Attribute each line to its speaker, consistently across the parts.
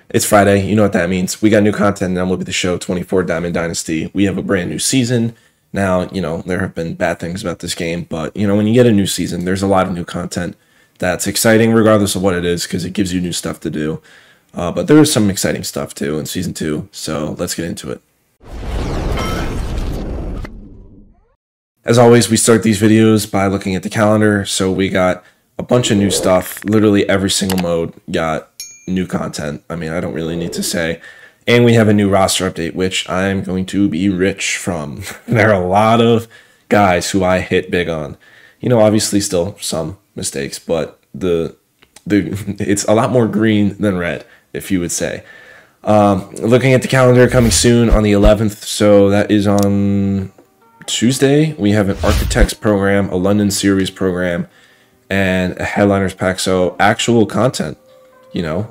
Speaker 1: It's Friday. You know what that means. We got new content on MLB The Show 24 Diamond Dynasty. We have a brand new season. Now, there have been bad things about this game, but, when you get a new season, there's a lot of new content that's exciting regardless of what it is because it gives you new stuff to do. But there is some exciting stuff, too, in Season 2, so let's get into it. As always, we start these videos by looking at the calendar, so we got a bunch of new stuff. Literally every single mode got new content. I mean, I don't really need to say. And we have a new roster update, which I'm going to be rich from. There are a lot of guys who I hit big on. Obviously still some mistakes, but it's a lot more green than red, if you would say. Looking at the calendar, coming soon on the 11th, so that is on Tuesday. We have an Architects program, a London Series program, and a Headliners pack, so actual content.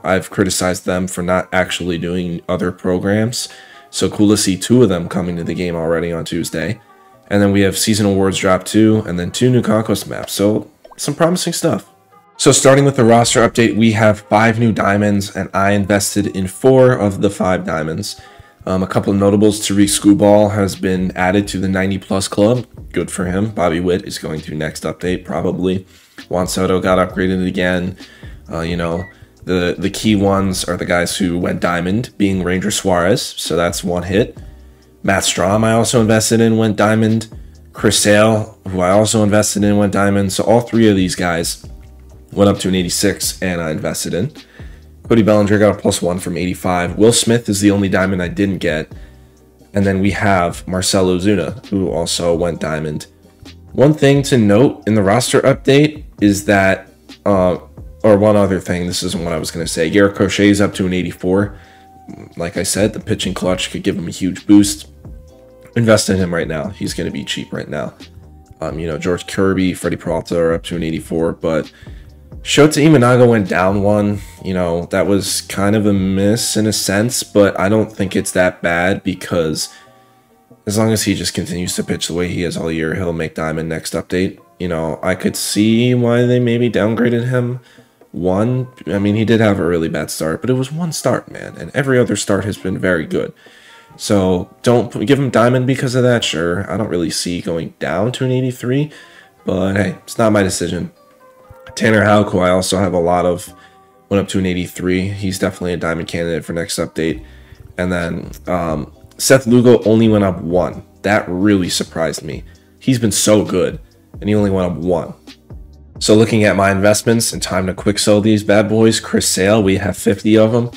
Speaker 1: I've criticized them for not actually doing other programs. So cool to see 2 of them coming to the game already on Tuesday. And then we have Season Awards drop 2, and then 2 new Conquest maps. So some promising stuff. So starting with the roster update, we have 5 new diamonds, and I invested in 4 of the 5 diamonds. A couple of notables. Tariq Skubal has been added to the 90+ club. Good for him. Bobby Witt is going to next update, probably. Juan Soto got upgraded again. The key ones are the guys who went diamond, being Ranger Suarez, so that's 1 hit. Matt Strahm I also invested in, went diamond. Chris Sale, who I also invested in, went diamond. So all 3 of these guys went up to an 86, and I invested in. Cody Bellinger got a +1 from 85. Will Smith is the only diamond I didn't get. And then we have Marcell Ozuna, who also went diamond. One thing to note in the roster update is that... Or one other thing, this isn't what I was going to say. Garrett Crochet is up to an 84. Like I said, the pitching clutch could give him a huge boost. Invest in him right now. He's going to be cheap right now. George Kirby, Freddie Peralta are up to an 84. But Shota Imanaga went down 1. That was kind of a miss in a sense. But I don't think it's that bad because as long as he just continues to pitch the way he has all year, he'll make diamond next update. I could see why they maybe downgraded him. He did have a really bad start, but it was 1 start, man, and every other start has been very good. So don't give him diamond because of that. Sure, I don't really see going down to an 83, but hey, it's not my decision. Tanner Houck, who I also have a lot of, went up to an 83. He's definitely a diamond candidate for next update. And then Seth Lugo only went up 1. That really surprised me. He's been so good, and he only went up 1. So looking at my investments and time to quick sell these bad boys, Chris Sale, we have 50 of them.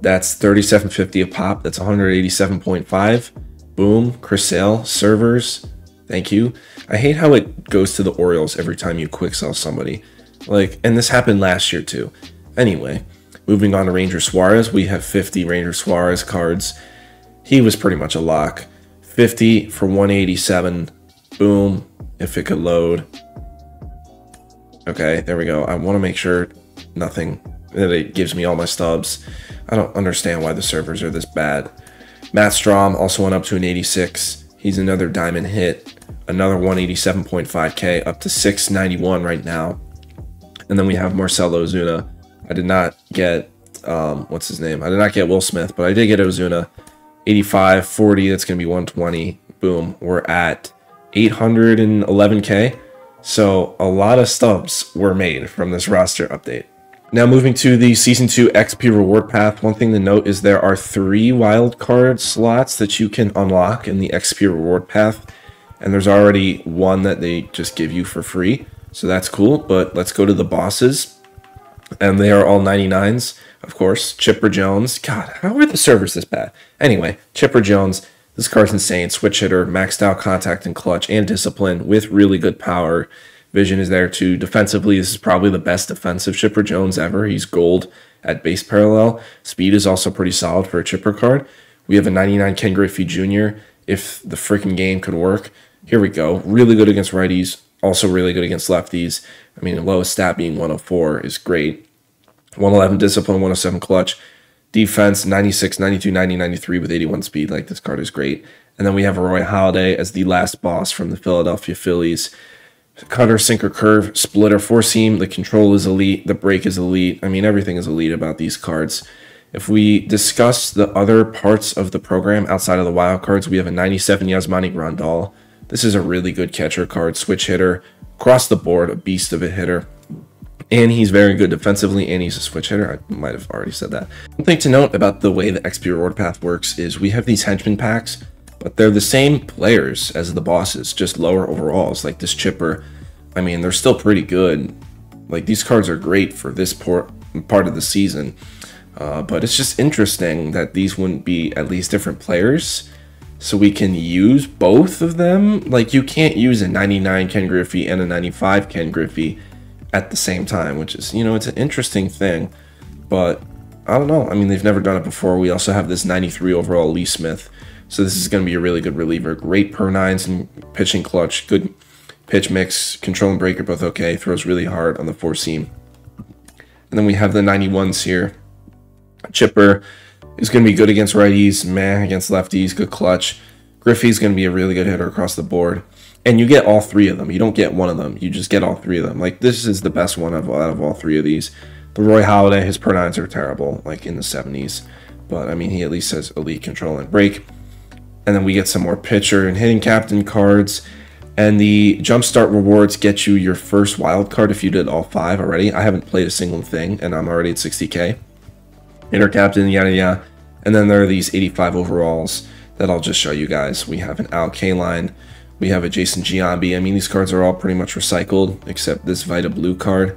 Speaker 1: That's $37.50 a pop. That's 187.5. Boom. Chris Sale, servers. Thank you. I hate how it goes to the Orioles every time you quick sell somebody. And this happened last year too. Anyway, moving on to Ranger Suarez, we have 50 Ranger Suarez cards. He was pretty much a lock. 50 for 187. Boom. If it could load. Okay, there we go. I want to make sure that it gives me all my stubs. I don't understand why the servers are this bad. Matt Strahm also went up to an 86. He's another diamond hit. Another 187.5K, up to 691 right now. And then we have Marcell Ozuna. I did not get, what's his name? I did not get Will Smith, but I did get Ozuna. 85, 40, that's going to be 120. Boom, we're at 811K. So a lot of stubs were made from this roster update. Now moving to the Season 2 XP reward path, one thing to note is there are 3 wildcard slots that you can unlock in the XP reward path. And there's already 1 that they just give you for free. So that's cool, but let's go to the bosses. And they are all 99s, of course. Chipper Jones. God, how are the servers this bad? Anyway, Chipper Jones. This card's insane. Switch hitter, maxed out contact and clutch and discipline with really good power. Vision is there too. Defensively, this is probably the best defensive Chipper Jones ever. He's gold at base parallel. Speed is also pretty solid for a Chipper card. We have a 99 Ken Griffey Jr. If the freaking game could work. Here we go. Really good against righties. Also really good against lefties. The lowest stat being 104 is great. 111 discipline, 107 clutch. Defense, 96, 92, 90, 93 with 81 speed. This card is great. And then we have Roy Halladay as the last boss from the Philadelphia Phillies. Cutter, sinker, curve, splitter, four seam. The control is elite. The break is elite. Everything is elite about these cards. If we discuss the other parts of the program outside of the wild cards, we have a 97 Yasmani Grandal. This is a really good catcher card, switch hitter, across the board, a beast of a hitter. And he's very good defensively, and he's a switch hitter. I might have already said that. One thing to note about the way the XP reward path works is we have these henchman packs, but they're the same players as the bosses, just lower overalls. Like this Chipper, I mean, they're still pretty good. Like, these cards are great for this part of the season. But it's just interesting that these wouldn't be at least different players, so we can use both of them. Like, you can't use a 99 Ken Griffey and a 95 Ken Griffey at the same time, which is, you know, it's an interesting thing. But I don't know. I mean, they've never done it before. We also have this 93 overall Lee Smith, so this is going to be a really good reliever. Great per nines and pitching clutch. Good pitch mix, control and break are both okay. Throws really hard on the four seam. And then we have the 91s here. Chipper is going to be good against righties, meh against lefties, good clutch. Griffey's going to be a really good hitter across the board. And you get all three of them. You don't get one of them. You just get all three of them. Like, this is the best one out of all three of these. The Roy Halladay, his per nines are terrible, like in the 70s. But, I mean, he at least has elite control and break. And then we get some more pitcher and hitting captain cards. And the Jumpstart rewards get you your first wild card if you did all 5 already. I haven't played a single thing, and I'm already at 60k. Hitter captain, yada yada. And then there are these 85 overalls that I'll just show you guys. We have an Al Kaline. We have a Jason Giambi. I mean, these cards are all pretty much recycled, except this Vita Blue card.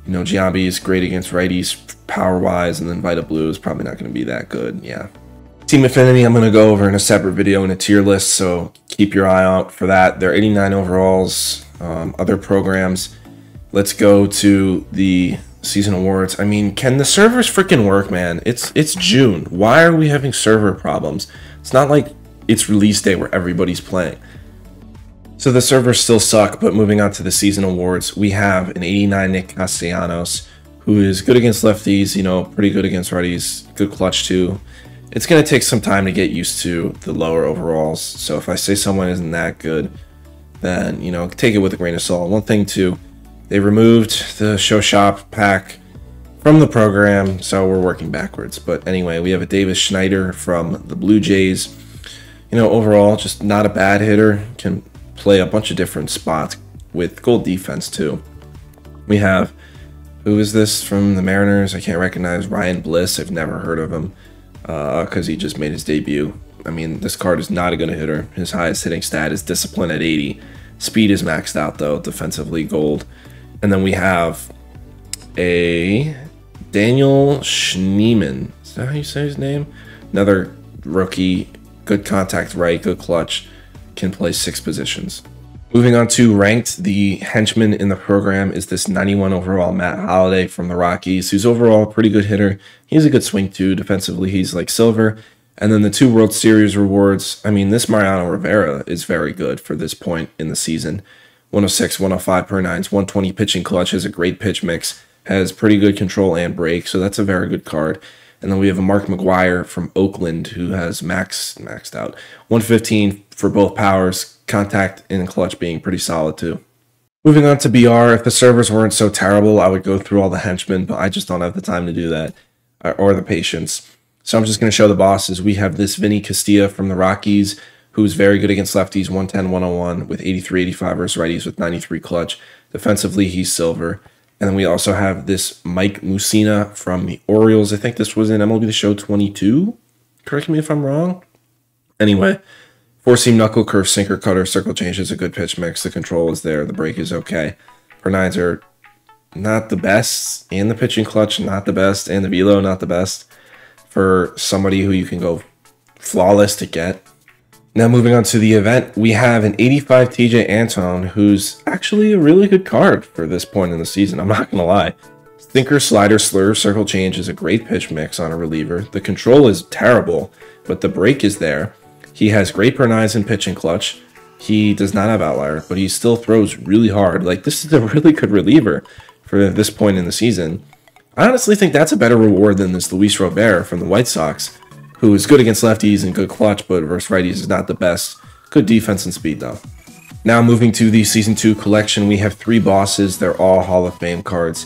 Speaker 1: You know, Giambi is great against righties power-wise, and then Vita Blue is probably not going to be that good, yeah. Team Affinity, I'm going to go over in a separate video in a tier list, so keep your eye out for that. They're 89 overalls, other programs. Let's go to the season awards. I mean, can the servers freaking work, man? It's June. Why are we having server problems? It's not like it's release day where everybody's playing. So the servers still suck, but moving on to the season awards, we have an 89 Nick Castellanos, who is good against lefties, you know, pretty good against righties, good clutch too. It's going to take some time to get used to the lower overalls, so if I say someone isn't that good, then, you know, take it with a grain of salt. One thing too, they removed the show shop pack from the program, so we're working backwards. But anyway, we have a Davis Schneider from the Blue Jays. You know, overall, just not a bad hitter, can play a bunch of different spots with gold defense too. We have, who is this from the Mariners? I can't recognize. Ryan Bliss. I've never heard of him because he just made his debut. I mean, this card is not a good hitter. His highest hitting stat is discipline at 80. Speed is maxed out though, defensively gold. And then we have a Daniel Schneemann. Is that how you say his name? Another rookie, good contact right, good clutch, can play 6 positions. Moving on to ranked, the henchman in the program is this 91 overall Matt Holliday from the Rockies, who's overall a pretty good hitter. He's a good swing too. Defensively, he's like silver. And then the 2 World Series rewards. I mean, this Mariano Rivera is very good for this point in the season. 106, 105 per nines, 120 pitching clutch, has a great pitch mix, has pretty good control and break, so that's a very good card. And then we have a Mark McGuire from Oakland who has maxed out. 115 for both powers, contact and clutch being pretty solid too. Moving on to BR, if the servers weren't so terrible, I would go through all the henchmen, but I just don't have the time to do that, or the patience. So I'm just going to show the bosses. We have this Vinny Castilla from the Rockies, who's very good against lefties, 110, 101, with 83, 85 versus righties with 93 clutch. Defensively, he's silver. And then we also have this Mike Mussina from the Orioles. I think this was in MLB The Show 22. Correct me if I'm wrong. Anyway, 4-seam knuckle, curve, sinker, cutter, circle change is a good pitch mix. The control is there. The break is okay. Per nines are not the best. And the pitching clutch, not the best. And the velo, not the best. For somebody who you can go flawless to get. Now moving on to the event, we have an 85 TJ Antone, who's actually a really good card for this point in the season, I'm not going to lie. Thinker, slider, slur, circle change is a great pitch mix on a reliever. The control is terrible, but the break is there. He has great per nines and pitching clutch. He does not have outlier, but he still throws really hard. Like, this is a really good reliever for this point in the season. I honestly think that's a better reward than this Luis Robert from the White Sox, who is good against lefties and good clutch, but versus righties is not the best. Good defense and speed, though. Now moving to the Season 2 collection, we have 3 bosses. They're all Hall of Fame cards.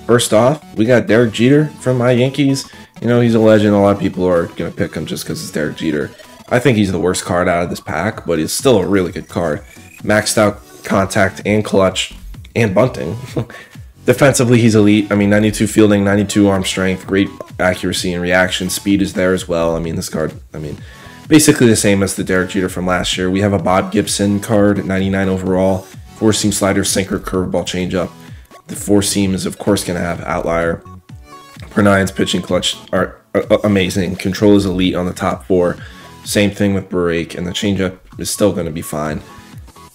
Speaker 1: First off, we got Derek Jeter from my Yankees. You know, he's a legend. A lot of people are going to pick him just because it's Derek Jeter. I think he's the worst card out of this pack, but he's still a really good card. Maxed out contact and clutch and bunting. Defensively, he's elite. I mean, 92 fielding, 92 arm strength, great accuracy and reaction. Speed is there as well. I mean, this card, basically the same as the Derek Jeter from last year. We have a Bob Gibson card, 99 overall. Four-seam slider, sinker, curveball, changeup. The four-seam is, of course, going to have outlier. Per9's pitching clutch are amazing. Control is elite on the top four. Same thing with break, and the changeup is still going to be fine.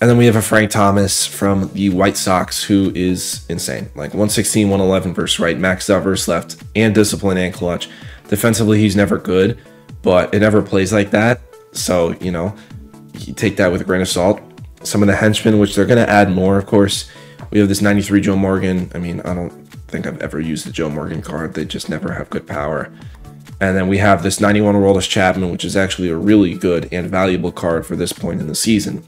Speaker 1: And then we have a Frank Thomas from the White Sox, who is insane. Like 116, 111 versus right, maxed out versus left, and discipline and clutch. Defensively, he's never good, but it never plays like that. So, you know, you take that with a grain of salt. Some of the henchmen, which they're going to add more, of course. We have this 93 Joe Morgan. I mean, I don't think I've ever used the Joe Morgan card. They just never have good power. And then we have this 91 Aroldis Chapman, which is actually a really good and valuable card for this point in the season.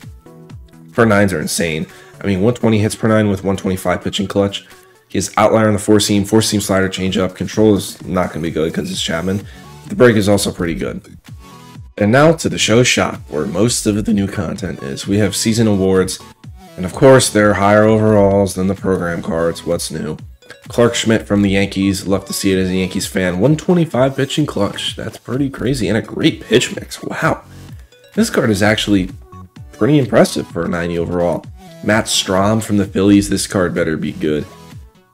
Speaker 1: Per nines are insane. I mean, 120 hits per nine with 125 pitching clutch. He has outlier on the four-seam slider, changeup. Control is not going to be good because it's Chapman. The break is also pretty good. And now to the show shop, where most of the new content is. We have season awards, and of course, they're higher overalls than the program cards. What's new? Clark Schmidt from the Yankees. Love to see it as a Yankees fan. 125 pitching clutch. That's pretty crazy. And a great pitch mix. Wow. This card is actually pretty impressive for a 90 overall. Matt Strahm from the Phillies. This card better be good.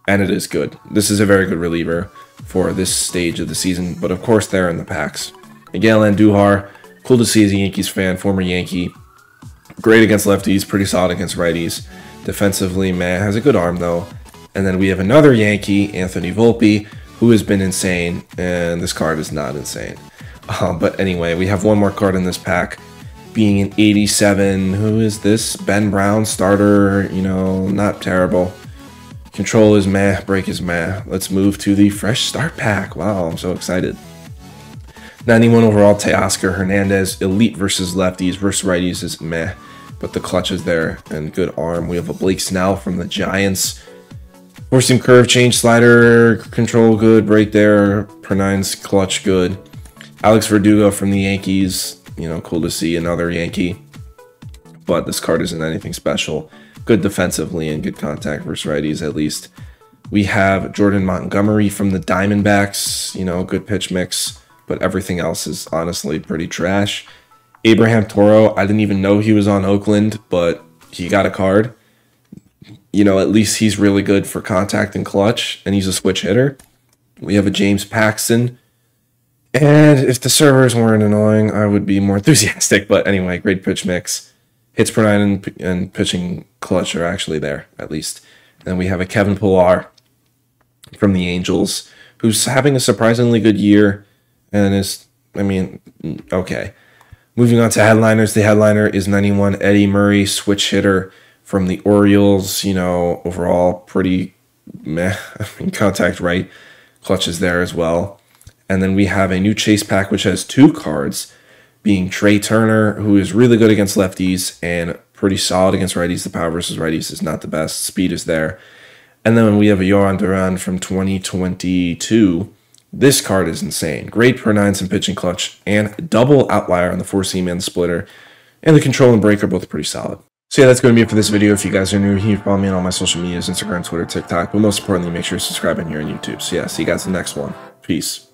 Speaker 1: And it is good. This is a very good reliever for this stage of the season. But of course, they're in the packs. Miguel Andujar. Cool to see as a Yankees fan. Former Yankee. Great against lefties. Pretty solid against righties. Defensively, man. Has a good arm, though. And then we have another Yankee, Anthony Volpe, who has been insane. And this card is not insane. But anyway, we have one more card in this pack. Being an 87. Who is this? Ben Brown, starter. You know, not terrible. Control is meh. Break is meh. Let's move to the fresh start pack. Wow, I'm so excited. 91 overall, Teoscar Hernandez. Elite versus lefties versus righties is meh. But the clutch is there and good arm. We have a Blake Snell from the Giants. Four-seam curve, change slider, control good, break there, per nines clutch good. Alex Verdugo from the Yankees, you know, cool to see another Yankee. But this card isn't anything special. Good defensively and good contact versus righties at least. We have Jordan Montgomery from the Diamondbacks, you know, good pitch mix, but everything else is honestly pretty trash. Abraham Toro, I didn't even know he was on Oakland, but he got a card. You know, at least he's really good for contact and clutch, and he's a switch hitter. We have a James Paxton. And if the servers weren't annoying, I would be more enthusiastic. But anyway, great pitch mix. Hits per nine and pitching clutch are actually there, at least. And then we have a Kevin Pillar from the Angels, who's having a surprisingly good year. And is, I mean, okay. Moving on to headliners. The headliner is 91 Eddie Murray, switch hitter from the Orioles. You know, overall pretty meh. Contact right. Clutch is there as well. And then we have a new chase pack, which has two cards, being Trey Turner, who is really good against lefties and pretty solid against righties. The power versus righties is not the best. Speed is there. And then we have a Yoran Duran from 2022. This card is insane. Great per nines and pitching clutch, and double outlier on the four-seam and the splitter. And the control and break are both pretty solid. So yeah, that's going to be it for this video. If you guys are new here, follow me on all my social medias, Instagram, Twitter, TikTok. But most importantly, make sure to subscribe in here on YouTube. So yeah, see you guys in the next one. Peace.